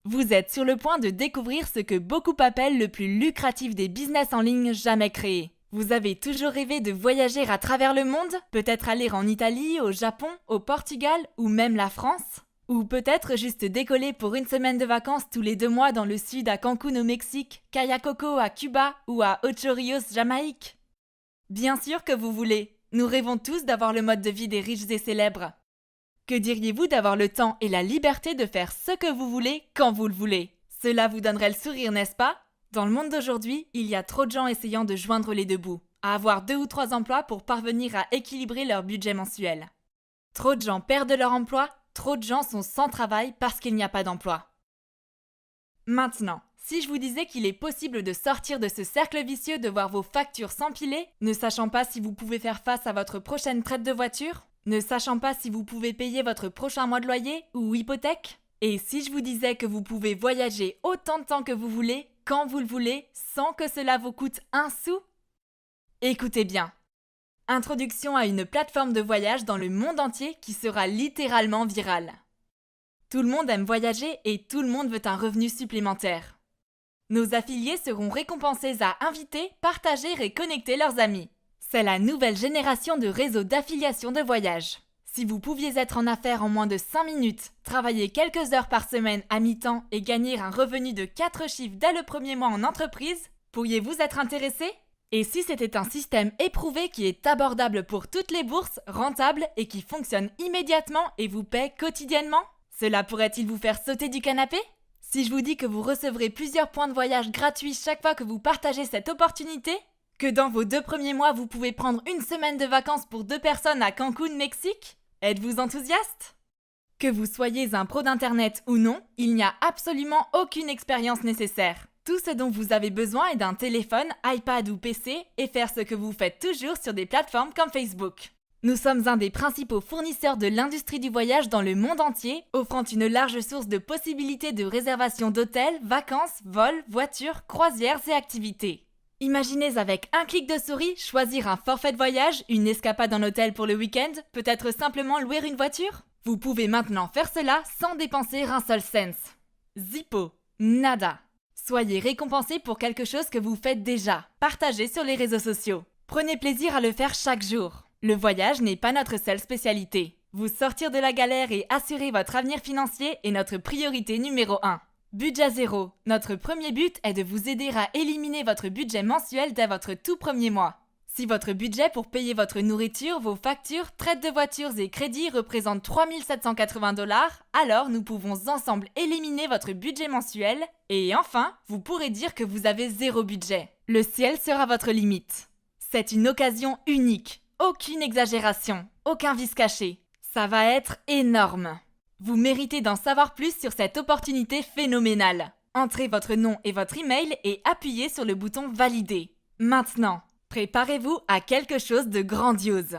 Vous êtes sur le point de découvrir ce que beaucoup appellent le plus lucratif des business en ligne jamais créés. Vous avez toujours rêvé de voyager à travers le monde? Peut-être aller en Italie, au Japon, au Portugal ou même la France? Ou peut-être juste décoller pour une semaine de vacances tous les 2 mois dans le sud à Cancun au Mexique, Cayacoco à Cuba ou à Ocho Rios, Jamaïque? Bien sûr que vous voulez. Nous rêvons tous d'avoir le mode de vie des riches et célèbres. Que diriez-vous d'avoir le temps et la liberté de faire ce que vous voulez quand vous le voulez? Cela vous donnerait le sourire, n'est-ce pas? Dans le monde d'aujourd'hui, il y a trop de gens essayant de joindre les deux bouts, à avoir 2 ou 3 emplois pour parvenir à équilibrer leur budget mensuel. Trop de gens perdent leur emploi, trop de gens sont sans travail parce qu'il n'y a pas d'emploi. Maintenant, si je vous disais qu'il est possible de sortir de ce cercle vicieux de voir vos factures s'empiler, ne sachant pas si vous pouvez faire face à votre prochaine traite de voiture, ne sachant pas si vous pouvez payer votre prochain mois de loyer ou hypothèque, et si je vous disais que vous pouvez voyager autant de temps que vous voulez, quand vous le voulez, sans que cela vous coûte un sou? Écoutez bien. Introduction à une plateforme de voyage dans le monde entier qui sera littéralement virale. Tout le monde aime voyager et tout le monde veut un revenu supplémentaire. Nos affiliés seront récompensés à inviter, partager et connecter leurs amis. C'est la nouvelle génération de réseaux d'affiliation de voyage. Si vous pouviez être en affaires en moins de 5 minutes, travailler quelques heures par semaine à mi-temps et gagner un revenu de 4 chiffres dès le premier mois en entreprise, pourriez-vous être intéressé? Et si c'était un système éprouvé qui est abordable pour toutes les bourses, rentable et qui fonctionne immédiatement et vous paie quotidiennement? Cela pourrait-il vous faire sauter du canapé? Si je vous dis que vous recevrez plusieurs points de voyage gratuits chaque fois que vous partagez cette opportunité? Que dans vos 2 premiers mois, vous pouvez prendre une semaine de vacances pour 2 personnes à Cancun, Mexique? Êtes-vous enthousiaste? Que vous soyez un pro d'internet ou non, il n'y a absolument aucune expérience nécessaire. Tout ce dont vous avez besoin est d'un téléphone, iPad ou PC et faire ce que vous faites toujours sur des plateformes comme Facebook. Nous sommes un des principaux fournisseurs de l'industrie du voyage dans le monde entier, offrant une large source de possibilités de réservation d'hôtels, vacances, vols, voitures, croisières et activités. Imaginez avec un clic de souris choisir un forfait de voyage, une escapade en hôtel pour le week-end, peut-être simplement louer une voiture? Vous pouvez maintenant faire cela sans dépenser un seul cent. Zippo, nada. Soyez récompensé pour quelque chose que vous faites déjà. Partagez sur les réseaux sociaux. Prenez plaisir à le faire chaque jour. Le voyage n'est pas notre seule spécialité. Vous sortir de la galère et assurer votre avenir financier est notre priorité numéro 1. Budget zéro. Notre premier but est de vous aider à éliminer votre budget mensuel dès votre tout premier mois. Si votre budget pour payer votre nourriture, vos factures, traites de voitures et crédits représente 3 780 $, alors nous pouvons ensemble éliminer votre budget mensuel et enfin, vous pourrez dire que vous avez 0 budget. Le ciel sera votre limite. C'est une occasion unique. Aucune exagération, aucun vice caché. Ça va être énorme. Vous méritez d'en savoir plus sur cette opportunité phénoménale. Entrez votre nom et votre email et appuyez sur le bouton Valider. Maintenant, préparez-vous à quelque chose de grandiose.